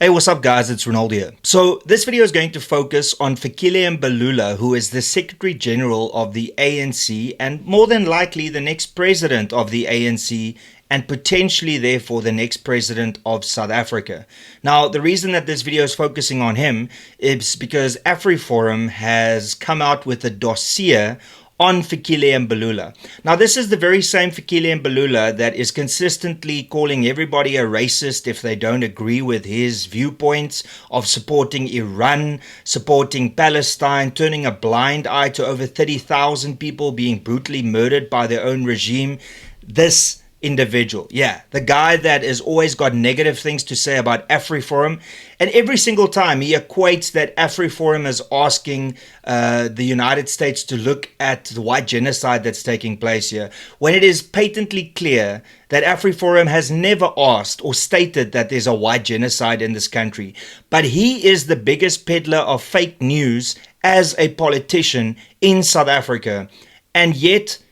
Hey, what's up guys, it's Renaldo here. So this video is going to focus on Fikile Mbalula, who is the Secretary General of the ANC and more than likely the next president of the ANC and potentially therefore the next president of South Africa. Now, the reason that this video is focusing on him is because Afriforum has come out with a dossier on Fikile Mbalula. Now, this is the very same Fikile Mbalula that is consistently calling everybody a racist if they don't agree with his viewpoints of supporting Iran, supporting Palestine, turning a blind eye to over 30,000 people being brutally murdered by their own regime. This individual, the guy that has always got negative things to say about Afriforum, and every single time he equates that Afriforum is asking the United States to look at the white genocide that's taking place here, when it is patently clear that Afriforum has never asked or stated that there's a white genocide in this country. But he is the biggest peddler of fake news as a politician in South Africa, and yet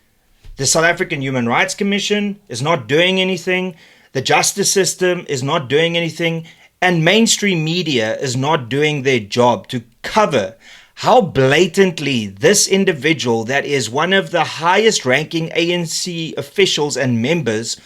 the South African Human Rights Commission is not doing anything. The justice system is not doing anything. And mainstream media is not doing their job to cover how blatantly this individual that is one of the highest ranking ANC officials and members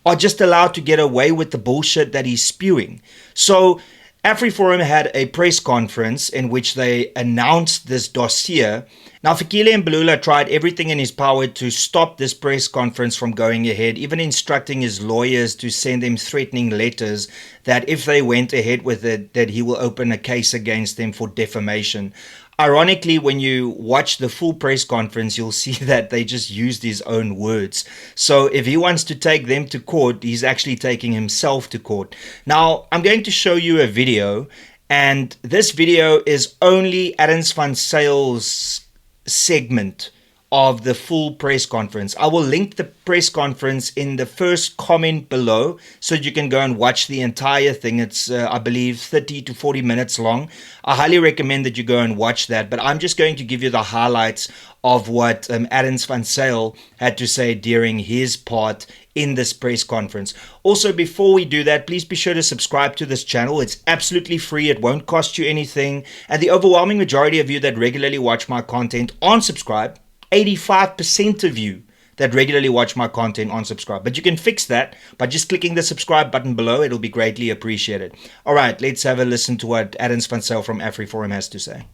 are just allowed to get away with the bullshit that he's spewing. So Afriforum had a press conference in which they announced this dossier. Now, Fikile Mbalula tried everything in his power to stop this press conference from going ahead, even instructing his lawyers to send them threatening letters that if they went ahead with it, that he will open a case against them for defamation. Ironically, when you watch the full press conference, you'll see that they just used his own words. So if he wants to take them to court, he's actually taking himself to court. Now, I'm going to show you a video, and this video is only Adams van Sale's segment of the full press conference. I will link the press conference in the first comment below so you can go and watch the entire thing. It's I believe 30 to 40 minutes long. I highly recommend that you go and watch that, but I'm just going to give you the highlights of what Adams van Sale had to say during his part in this press conference. Also, before we do that, please be sure to subscribe to this channel. It's absolutely free. It won't cost you anything. And the overwhelming majority of you that regularly watch my content unsubscribe. 85% of you that regularly watch my content unsubscribe. But you can fix that by just clicking the subscribe button below. It'll be greatly appreciated. All right, let's have a listen to what Adams van Sale from Afriforum has to say.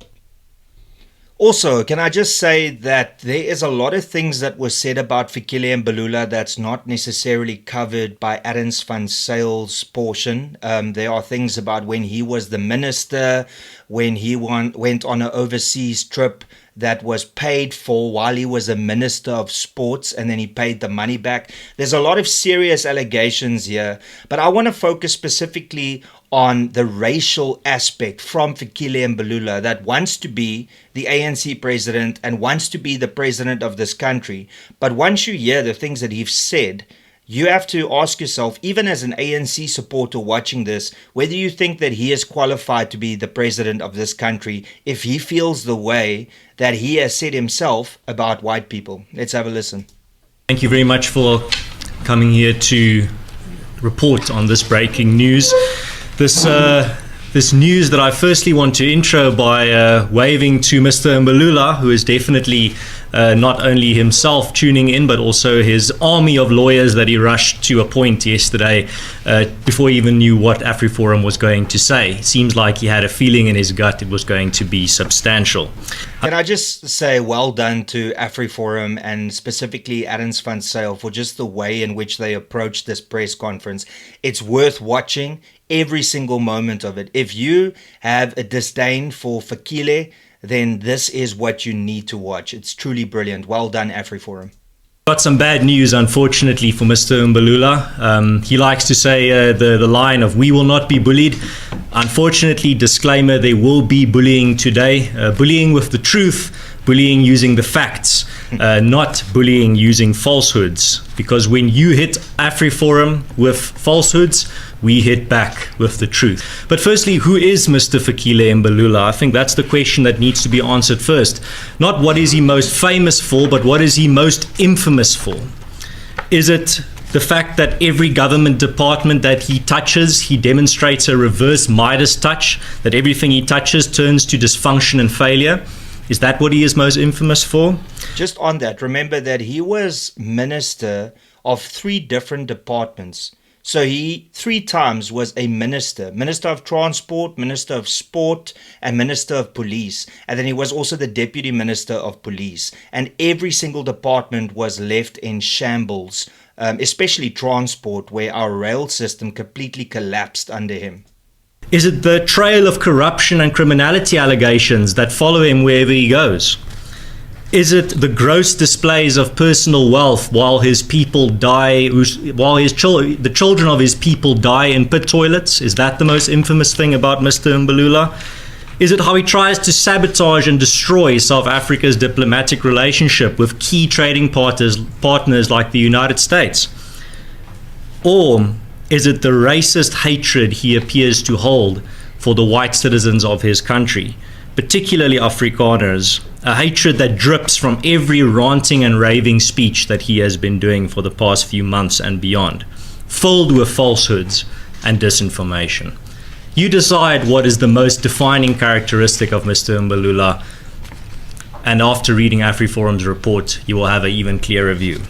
Also, can I just say that there is a lot of things that were said about Fikile Mbalula that's not necessarily covered by Adams van Sale's portion. There are things about when he was the minister, when he went on an overseas trip that was paid for while he was a minister of sports, and then he paid the money back. There's a lot of serious allegations here, but I want to focus specifically on the racial aspect from Fikile Mbalula that wants to be the ANC president and wants to be the president of this country. But once you hear the things that he's said, you have to ask yourself, even as an ANC supporter watching this, whether you think that he is qualified to be the president of this country if he feels the way that he has said himself about white people. Let's have a listen. Thank you very much for coming here to report on this breaking news. This news that I firstly want to intro by waving to Mr. Mbalula, who is definitely not only himself tuning in, but also his army of lawyers that he rushed to appoint yesterday before he even knew what Afriforum was going to say. It seems like he had a feeling in his gut it was going to be substantial. Can I just say well done to Afriforum and specifically Adams van Sale for just the way in which they approached this press conference. It's worth watching every single moment of it. If you have a disdain for Fikile, then this is what you need to watch. It's truly brilliant. Well done, Afriforum. Got some bad news, unfortunately, for Mr. Mbalula. He likes to say the line of, "We will not be bullied." Unfortunately, disclaimer, there will be bullying today. Bullying with the truth, bullying using the facts, not bullying using falsehoods. Because when you hit Afriforum with falsehoods, we hit back with the truth. But firstly, who is Mr. Fikile Mbalula? I think that's the question that needs to be answered first. Not what is he most famous for, but what is he most infamous for? Is it The fact that every government department that he touches, he demonstrates a reverse Midas touch, that everything he touches turns to dysfunction and failure. Is that what he is most infamous for? Just on that, remember that he was minister of 3 different departments. So he 3 times was a minister of transport, minister of sport, and minister of police. And then he was also the deputy minister of police. And every single department was left in shambles, especially transport, where our rail system completely collapsed under him. Is it the trail of corruption and criminality allegations that follow him wherever he goes? Is it the gross displays of personal wealth while his people die, the children of his people die in pit toilets? Is that the most infamous thing about Mr. Mbalula? Is it how he tries to sabotage and destroy South Africa's diplomatic relationship with key trading partners like the United States? Or is it the racist hatred he appears to hold for the white citizens of his country, particularly Afrikaners, a hatred that drips from every ranting and raving speech that he has been doing for the past few months and beyond, filled with falsehoods and disinformation? You decide what is the most defining characteristic of Mr. Mbalula, and after reading Afriforum's report, you will have an even clearer view.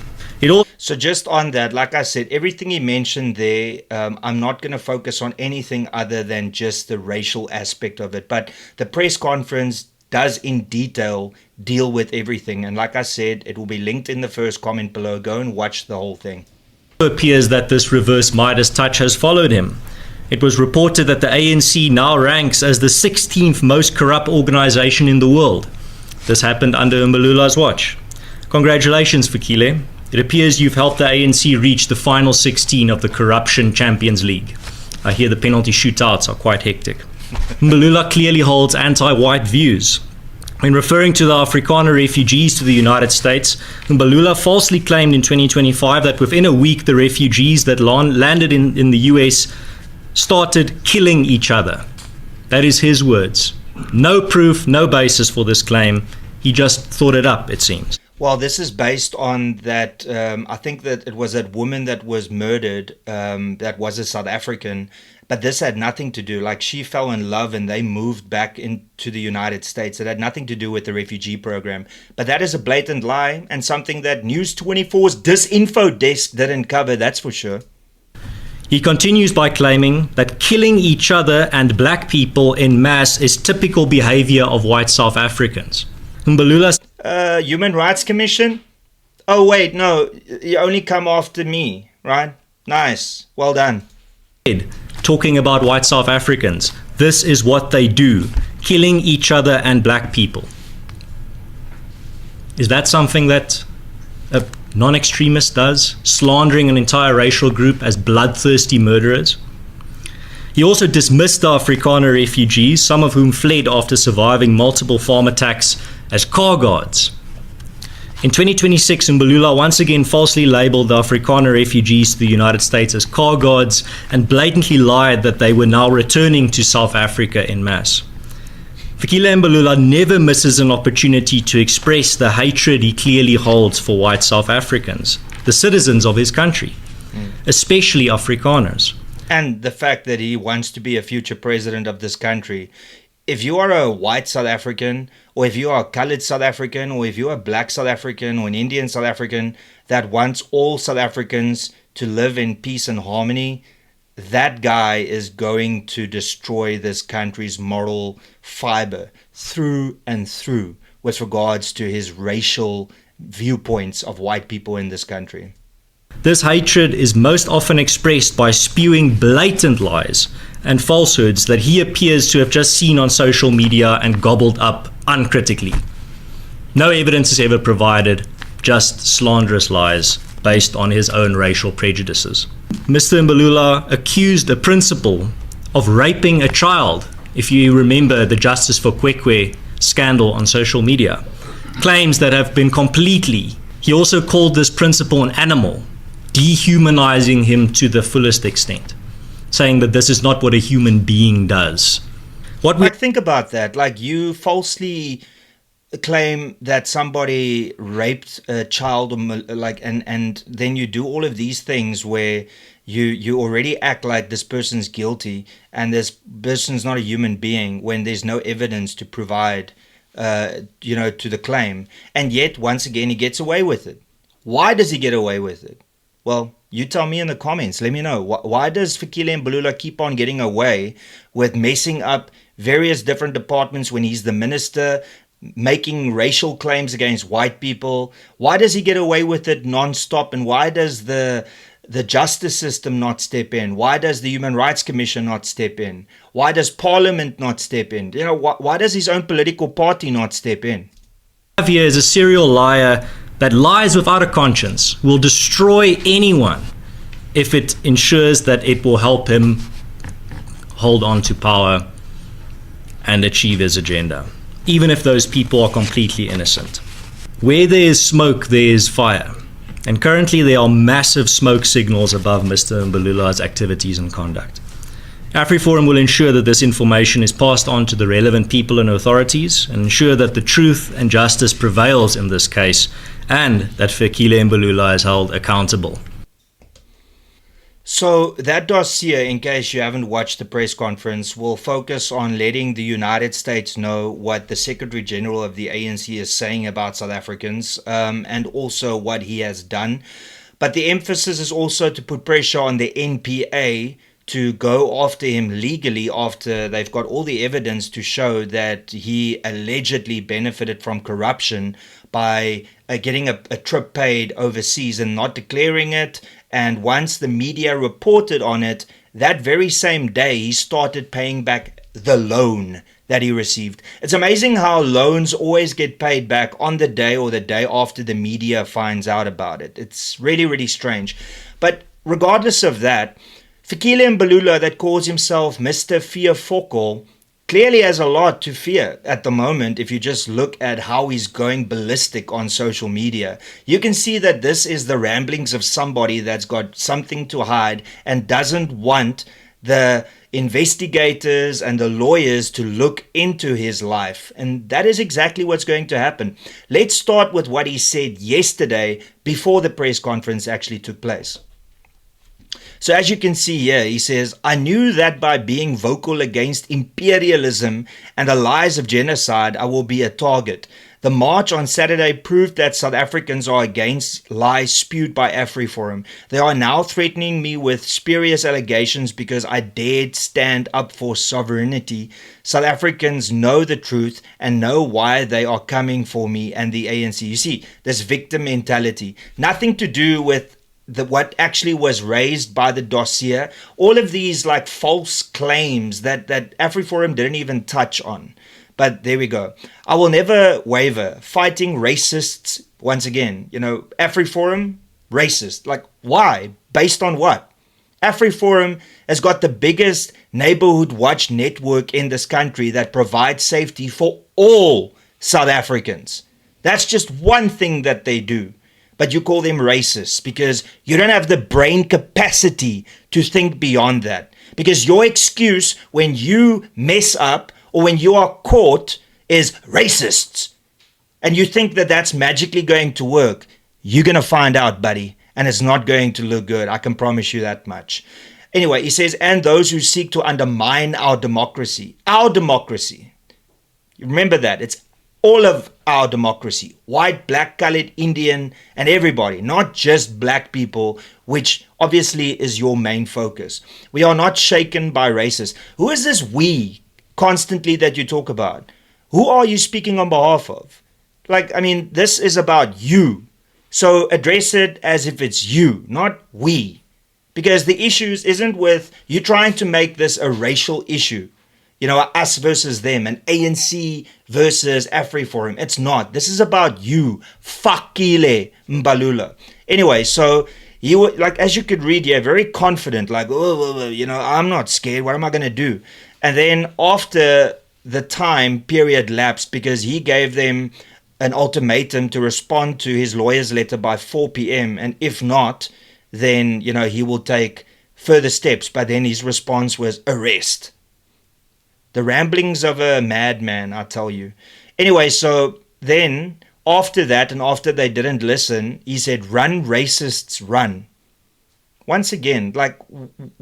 So just on that, like I said, everything he mentioned there, I'm not going to focus on anything other than just the racial aspect of it. But the press conference does in detail deal with everything. And like I said, it will be linked in the first comment below. Go and watch the whole thing. It appears that this reverse Midas touch has followed him. It was reported that the ANC now ranks as the 16th most corrupt organization in the world. This happened under Mbalula's watch. Congratulations, Fikile. It appears you've helped the ANC reach the final 16 of the Corruption Champions League. I hear the penalty shootouts are quite hectic. Mbalula clearly holds anti-white views. When referring to the Afrikaner refugees to the United States, Mbalula falsely claimed in 2025 that within a week the refugees that landed in the US started killing each other. That is his words. No proof, no basis for this claim. He just thought it up, it seems. Well, this is based on that, I think that it was that woman that was murdered, that was a South African, but this had nothing to do, like she fell in love and they moved back into the United States. It had nothing to do with the refugee program. But that is a blatant lie and something that News 24's disinfo desk didn't cover, that's for sure. He continues by claiming that killing each other and black people en masse is typical behavior of white South Africans. Mbalula Human Rights Commission? Oh, wait, no, you only come after me, right? Nice, well done. Talking about white South Africans, this is what they do, killing each other and black people. Is that something that a non-extremist does, slandering an entire racial group as bloodthirsty murderers? He also dismissed the Afrikaner refugees, some of whom fled after surviving multiple farm attacks, as car guards. In 2026, Mbalula once again falsely labeled the Afrikaner refugees to the United States as car guards and blatantly lied that they were now returning to South Africa en masse. Fikile Mbalula never misses an opportunity to express the hatred he clearly holds for white South Africans, the citizens of his country, especially Afrikaners. And the fact that he wants to be a future president of this country. If you are a white South African, or if you are a colored South African, or if you are a black South African or an Indian South African that wants all South Africans to live in peace and harmony, that guy is going to destroy this country's moral fiber through and through with regards to his racial viewpoints of white people in this country. This hatred is most often expressed by spewing blatant lies and falsehoods that he appears to have just seen on social media and gobbled up uncritically. No evidence is ever provided, just slanderous lies based on his own racial prejudices. Mr. Mbalula accused a principal of raping a child, if you remember the Justice for Kwekwe scandal on social media, claims that have been completely. He also called this principal an animal, dehumanizing him to the fullest extent, saying that this is not what a human being does. Think about that. Like, you falsely claim that somebody raped a child, or like, and then you do all of these things where you already act like this person's guilty and this person's not a human being when there's no evidence to provide to the claim, and yet once again he gets away with it. Why does he get away with it? Well, you tell me in the comments. Let me know. Why does Fikile Mbalula keep on getting away with messing up various different departments when he's the minister, making racial claims against white people? Why does he get away with it non-stop? And why does the justice system not step in? Why does the Human Rights Commission not step in? Why does Parliament not step in? Why does his own political party not step in? Here is a serial liar that lies without a conscience, will destroy anyone if it ensures that it will help him hold on to power and achieve his agenda, even if those people are completely innocent. Where there is smoke, there is fire. And currently there are massive smoke signals above Mr. Mbalula's activities and conduct. Afriforum will ensure that this information is passed on to the relevant people and authorities and ensure that the truth and justice prevails in this case and that Fikile Mbalula is held accountable. So that dossier, in case you haven't watched the press conference, will focus on letting the United States know what the Secretary General of the ANC is saying about South Africans, and also what he has done. But the emphasis is also to put pressure on the NPA to go after him legally after they've got all the evidence to show that he allegedly benefited from corruption by getting a trip paid overseas and not declaring it. And once the media reported on it, that very same day he started paying back the loan that he received. It's amazing how loans always get paid back on the day or the day after the media finds out about it. It's really, really strange. But regardless of that, Fikile Mbalula, that calls himself Mr. Fearfokol, clearly has a lot to fear at the moment. If you just look at how he's going ballistic on social media, you can see that this is the ramblings of somebody that's got something to hide and doesn't want the investigators and the lawyers to look into his life. And that is exactly what's going to happen. Let's start with what he said yesterday before the press conference actually took place. So as you can see here, he says, "I knew that by being vocal against imperialism and the lies of genocide, I will be a target. The march on Saturday proved that South Africans are against lies spewed by Afriforum. They are now threatening me with spurious allegations because I dared stand up for sovereignty. South Africans know the truth and know why they are coming for me and the ANC." You see, this victim mentality, nothing to do with what actually was raised by the dossier. All of these like false claims that Afriforum didn't even touch on. But there we go. "I will never waver. Fighting racists." Once again, Afriforum, racist. Like, why? Based on what? Afriforum has got the biggest neighborhood watch network in this country that provides safety for all South Africans. That's just one thing that they do. But you call them racists because you don't have the brain capacity to think beyond that. Because your excuse when you mess up or when you are caught is racists. And you think that that's magically going to work. You're going to find out, buddy. And it's not going to look good. I can promise you that much. Anyway, he says, "And those who seek to undermine our democracy." Our democracy. Remember that. It's all of our democracy, white, black, colored, Indian, and everybody, not just black people, which obviously is your main focus. We are not shaken by racists. Who is this we constantly that you talk about? Who are you speaking on behalf of? This is about you. So address it as if it's you, not we. Because the issues isn't with you trying to make this a racial issue. Us versus them, and ANC versus Afriforum. It's not. This is about you, Fikile Mbalula. Anyway, so you were, as you could read here, very confident, I'm not scared. What am I going to do? And then after the time period lapsed, because he gave them an ultimatum to respond to his lawyer's letter by 4 p.m. And if not, then, he will take further steps. But then his response was arrest. The ramblings of a madman, I tell you. Anyway, so then after that, and after they didn't listen, he said, "Run, racists, run." Once again, like,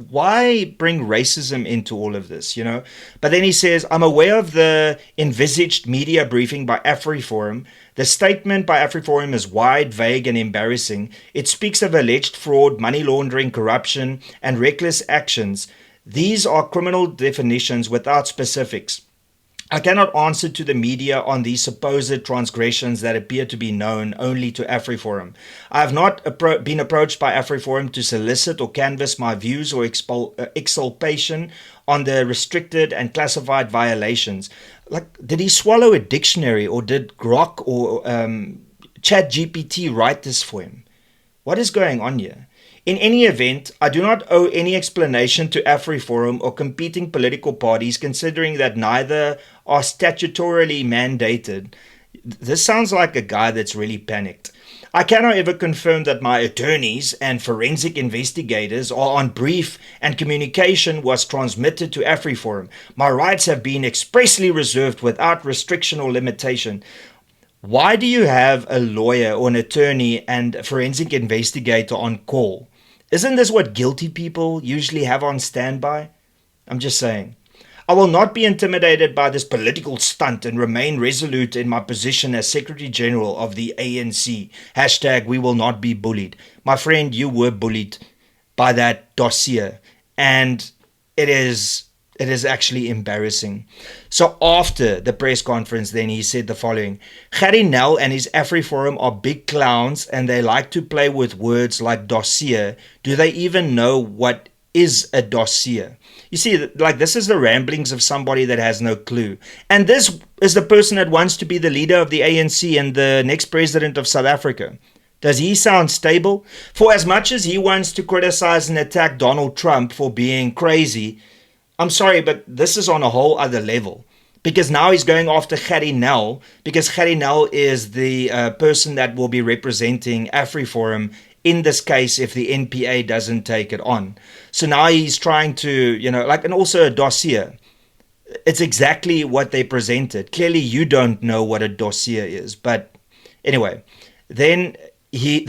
why bring racism into all of this, you know? But then he says, "I'm aware of the envisaged media briefing by Afriforum. The statement by Afriforum is wide, vague, and embarrassing. It speaks of alleged fraud, money laundering, corruption, and reckless actions. These are criminal definitions without specifics. I cannot answer to the media on these supposed transgressions that appear to be known only to Afriforum. I have not been approached by Afriforum to solicit or canvass my views or exculpation on the restricted and classified violations." Like, did he swallow a dictionary, or did Grok or ChatGPT write this for him? What is going on here? In any event, I do not owe any explanation to Afriforum or competing political parties, considering that neither are statutorily mandated. This sounds like a guy that's really panicked. I cannot ever confirm that my attorneys and forensic investigators are on brief and communication was transmitted to Afriforum. My rights have been expressly reserved without restriction or limitation. Why do you have a lawyer or an attorney and a forensic investigator on call? Isn't this what guilty people usually have on standby? I'm just saying. I will not be intimidated by this political stunt and remain resolute in my position as Secretary General of the ANC. Hashtag we will not be bullied. My friend, you were bullied by that dossier, and it is actually embarrassing. So after the press conference, then he said the following: "Gary Nel and his Afriforum are big clowns, and they like to play with words like dossier. Do they even know what is a dossier?" You see, like, this is the ramblings of somebody that has no clue. And this is the person that wants to be the leader of the ANC and the next president of South Africa. Does he sound stable? For as much as he wants to criticize and attack Donald Trump for being crazy, I'm sorry, but this is on a whole other level. Because now he's going after Gary Nel, because Gary Nel is the person that will be representing Afriforum in this case if the NPA doesn't take it on. So now he's trying to, you know, like, and also a dossier. It's exactly what they presented. Clearly you don't know what a dossier is. But anyway, then he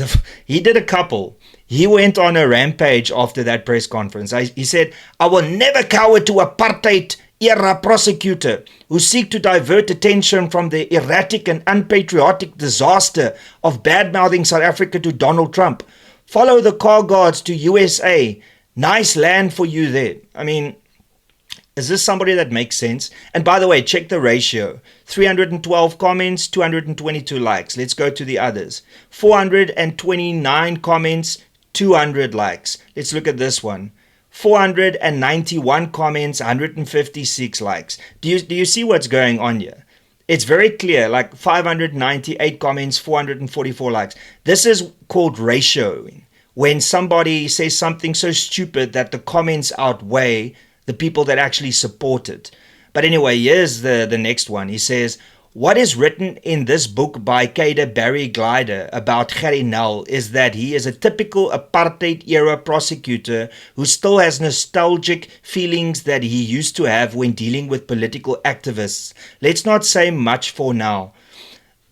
did a couple. He went on a rampage after that press conference. He said, "I will never cower to apartheid era prosecutor who seek to divert attention from the erratic and unpatriotic disaster of bad-mouthing South Africa to Donald Trump. Follow the car guards to USA. Nice land for you there." I mean, is this somebody that makes sense? And by the way, check the ratio. 312 comments, 222 likes. Let's go to the others. 429 comments, 200 likes. Let's look at this one. 491 comments, 156 likes. Do you see what's going on here? It's very clear, like 598 comments, 444 likes. This is called ratioing. When somebody says something so stupid that the comments outweigh the people that actually support it. But anyway, here's the next one. He says, "What is written in this book by Kader Barry Glider about Gary Nel is that he is a typical apartheid-era prosecutor who still has nostalgic feelings that he used to have when dealing with political activists. Let's not say much for now."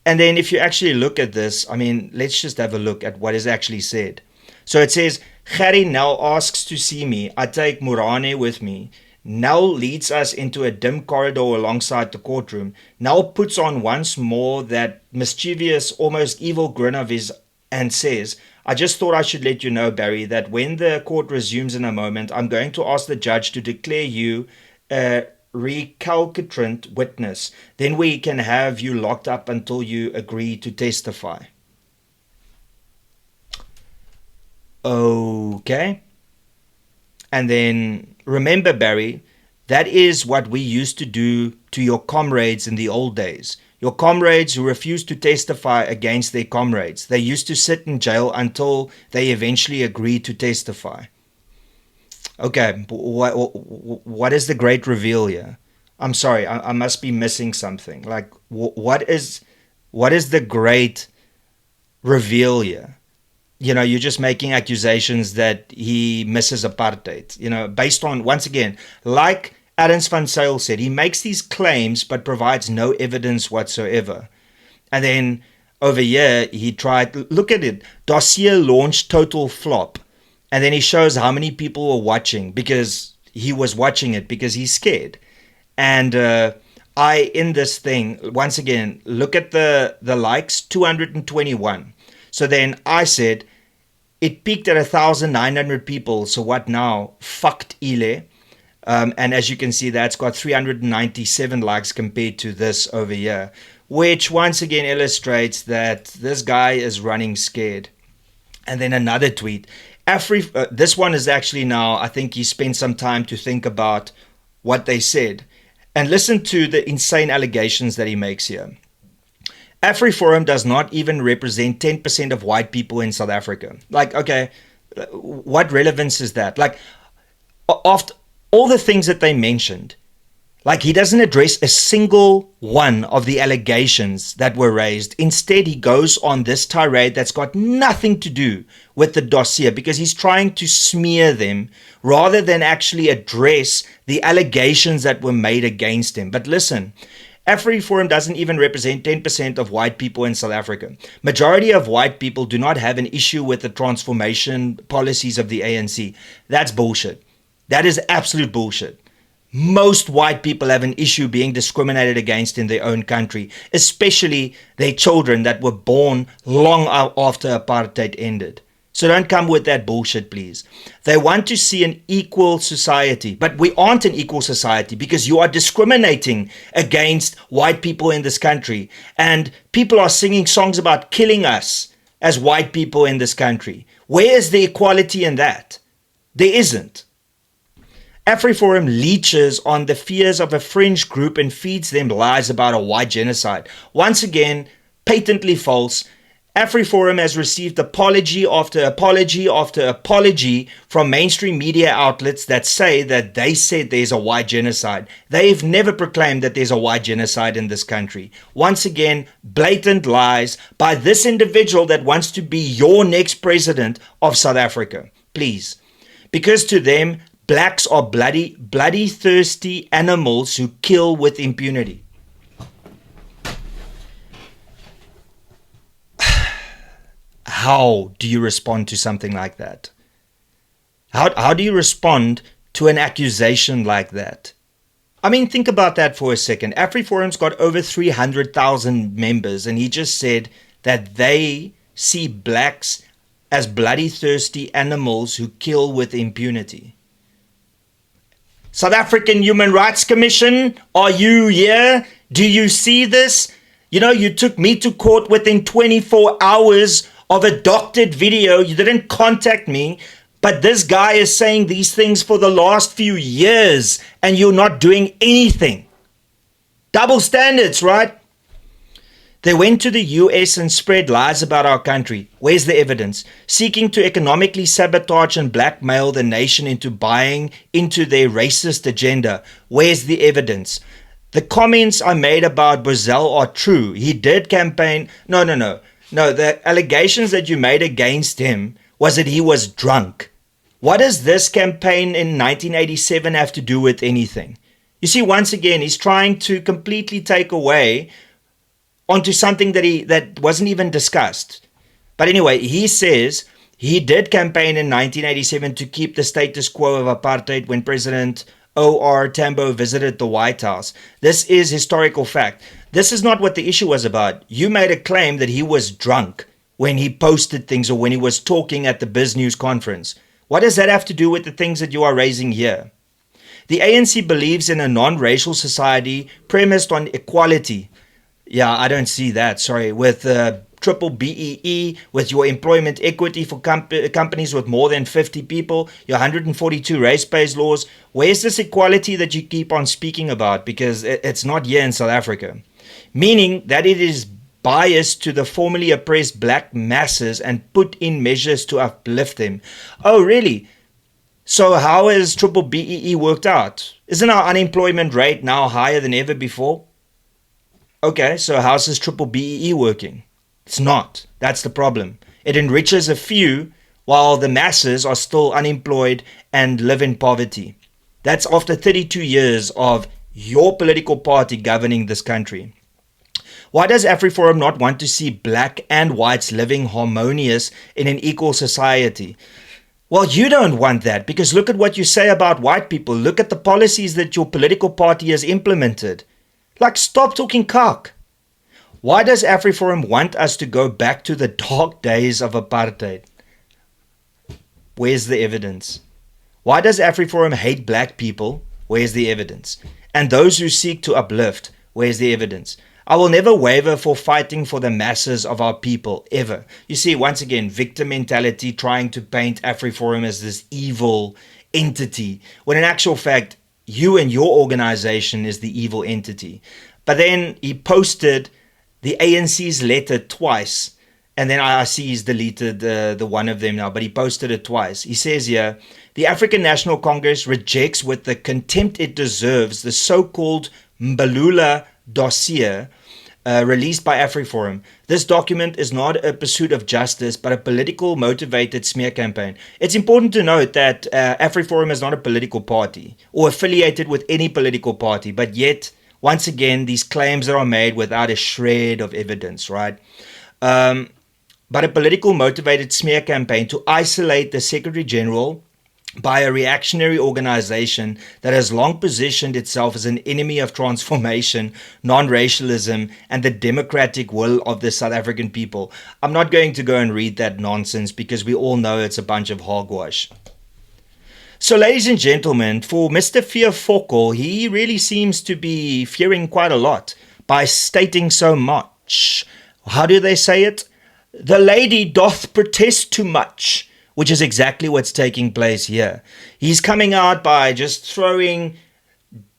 And then if you actually look at this, I mean, let's just have a look at what is actually said. So it says, "Gary Nel asks to see me. I take Murane with me. Nel leads us into a dim corridor alongside the courtroom. Nel puts on once more that mischievous, almost evil grin of his and says, 'I just thought I should let you know, Barry, that when the court resumes in a moment, I'm going to ask the judge to declare you a recalcitrant witness. Then we can have you locked up until you agree to testify.'" Okay. And then, "Remember, Barry, that is what we used to do to your comrades in the old days. Your comrades who refused to testify against their comrades. They used to sit in jail until they eventually agreed to testify." Okay, what is the great reveal here? I'm sorry, I must be missing something. Like, what is the great reveal here? You know, you're just making accusations that he misses apartheid, you know, based on, once again, like Adams van Zyl said, he makes these claims but provides no evidence whatsoever. And then over here, he tried, look at it, Dossier launched total flop. And then he shows how many people were watching because he was watching it because he's scared. And in this thing, once again, look at the likes, 221. So then I said, it peaked at 1,900 people. So what now? Fucked Ile. And as you can see, that's got 397 likes compared to this over here, which once again illustrates that this guy is running scared. And then another tweet. This one is actually now, I think he spent some time to think about what they said. And listen to the insane allegations that he makes here. Afriforum does not even represent 10% of white people in South Africa. Like, okay, what relevance is that? Like, after all the things that they mentioned, like he doesn't address a single one of the allegations that were raised. Instead, he goes on this tirade that's got nothing to do with the dossier because he's trying to smear them rather than actually address the allegations that were made against him. But listen, Afriforum doesn't even represent 10% of white people in South Africa. Majority of white people do not have an issue with the transformation policies of the ANC. That's bullshit. That is absolute bullshit. Most white people have an issue being discriminated against in their own country, especially their children that were born long after apartheid ended. So don't come with that bullshit, please. They want to see an equal society, but we aren't an equal society because you are discriminating against white people in this country. And people are singing songs about killing us as white people in this country. Where is the equality in that? There isn't. Afriforum leeches on the fears of a fringe group and feeds them lies about a white genocide. Once again, patently false. Afriforum has received apology after apology after apology from mainstream media outlets that say that they said there's a white genocide. They've never proclaimed that there's a white genocide in this country. Once again, blatant lies by this individual that wants to be your next president of South Africa. Please. Because to them, blacks are bloody, thirsty animals who kill with impunity. How do you respond to something like that? How do you respond to an accusation like that? I mean, think about that for a second. Afriforum's got over 300,000 members, and he just said that they see blacks as bloody, thirsty animals who kill with impunity. South African Human Rights Commission, are you here? Do you see this? You know, you took me to court within 24 hours of a doctored video. You didn't contact me, but this guy is saying these things for the last few years and you're not doing anything. Double standards, right? They went to the US and spread lies about our country. Where's the evidence? Seeking to economically sabotage and blackmail the nation into buying into their racist agenda. Where's the evidence? The comments I made about Brazil are true. He did campaign. No. The allegations that you made against him was that he was drunk. What does this campaign in 1987 have to do with anything? You see, once again, he's trying to completely take away onto something that wasn't even discussed. But anyway, he says he did campaign in 1987 to keep the status quo of apartheid when President O.R. Tambo visited the White House. This is historical fact. This is not what the issue was about. You made a claim that he was drunk when he posted things or when he was talking at the Biz News conference. What does that have to do with the things that you are raising here? The ANC believes in a non-racial society premised on equality. Yeah, I don't see that. Sorry. With triple BEE, with your employment equity for companies with more than 50 people, your 142 race-based laws. Where's this equality that you keep on speaking about? Because it's not here in South Africa. Meaning that it is biased to the formerly oppressed black masses and put in measures to uplift them. Oh, really? So how has triple BEE worked out? Isn't our unemployment rate now higher than ever before? Okay, so how's this triple BEE working? It's not. That's the problem. It enriches a few while the masses are still unemployed and live in poverty. That's after 32 years of your political party governing this country. Why does Afriforum not want to see black and whites living harmonious in an equal society? Well, you don't want that, because look at what you say about white people. Look at the policies that your political party has implemented. Like, stop talking cock. Why does Afriforum want us to go back to the dark days of apartheid? Where's the evidence? Why does Afriforum hate black people? Where's the evidence? And those who seek to uplift, where's the evidence? I will never waver for fighting for the masses of our people, ever. You see, once again, victim mentality, trying to paint Afriforum as this evil entity, when in actual fact, you and your organization is the evil entity. But then he posted the ANC's letter twice, and then I see he's deleted the one of them now, but he posted it twice. He says here, the African National Congress rejects with the contempt it deserves the so-called Mbalula Dossier released by Afriforum. This document is not a pursuit of justice, but a political motivated smear campaign. It's important to note that Afriforum is not a political party or affiliated with any political party, but yet, once again, these claims that are made without a shred of evidence, right? But a political motivated smear campaign to isolate the Secretary General by a reactionary organization that has long positioned itself as an enemy of transformation, non-racialism, and the democratic will of the South African people. I'm not going to go and read that nonsense because we all know it's a bunch of hogwash. So, ladies and gentlemen, for Mr. Fear Fokol, he really seems to be fearing quite a lot by stating so much. How do they say it? The lady doth protest too much, which is exactly what's taking place here. He's coming out by just throwing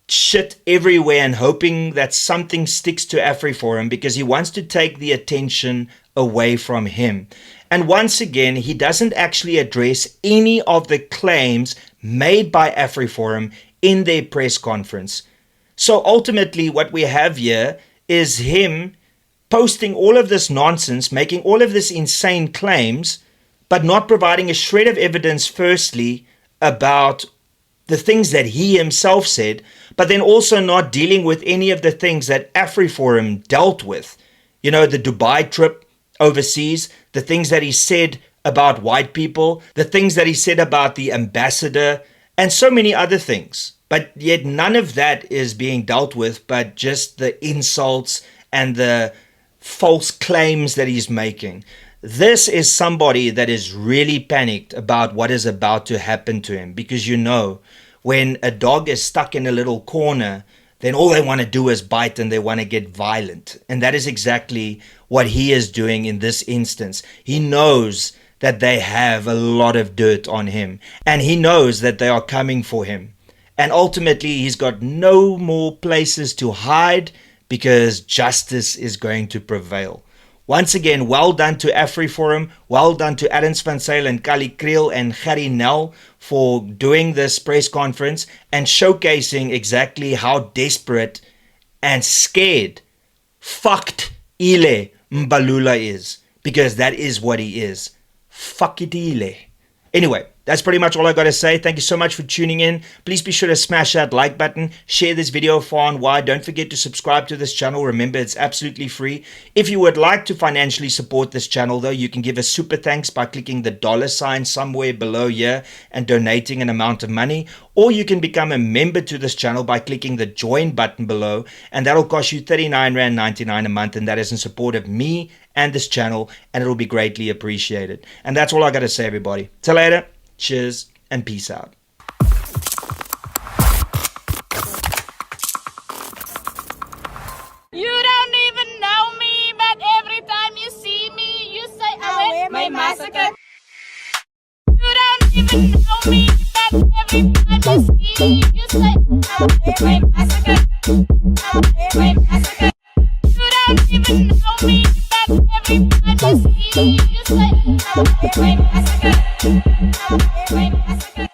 shit everywhere and hoping that something sticks to Afriforum because he wants to take the attention away from him. And once again, he doesn't actually address any of the claims made by Afriforum in their press conference. So ultimately, what we have here is him posting all of this nonsense, making all of this insane claims, but not providing a shred of evidence, firstly, about the things that he himself said, but then also not dealing with any of the things that Afriforum dealt with. You know, the Dubai trip overseas, the things that he said about white people, the things that he said about the ambassador, and so many other things. But yet none of that is being dealt with, but just the insults and the false claims that he's making. This is somebody that is really panicked about what is about to happen to him, because you know, when a dog is stuck in a little corner, then all they want to do is bite and they want to get violent. And that is exactly what he is doing in this instance. He knows that they have a lot of dirt on him, and he knows that they are coming for him. And ultimately, he's got no more places to hide because justice is going to prevail. Once again, well done to Afriforum, well done to Adams van Zyl and Kali Kriel and Harry Nel for doing this press conference and showcasing exactly how desperate and scared, fucked Ile Mbalula is, because that is what he is. Fuck it, Ile. Anyway, that's pretty much all I got to say. Thank you so much for tuning in. Please be sure to smash that like button. Share this video far and wide. Don't forget to subscribe to this channel. Remember, it's absolutely free. If you would like to financially support this channel, though, you can give a super thanks by clicking the $sign somewhere below here and donating an amount of money. Or you can become a member to this channel by clicking the join button below. And that'll cost you R39.99 a month. And that is in support of me and this channel. And it'll be greatly appreciated. And that's all I got to say, everybody. Till later. Cheers and peace out. You don't even know me, but every time you see me, you say I went my massacre. You don't even know me, but every time you see me, you say I went my massacre. My massacre. You don't even know me, but every time you see me, you say I went my massacre. Wait a second.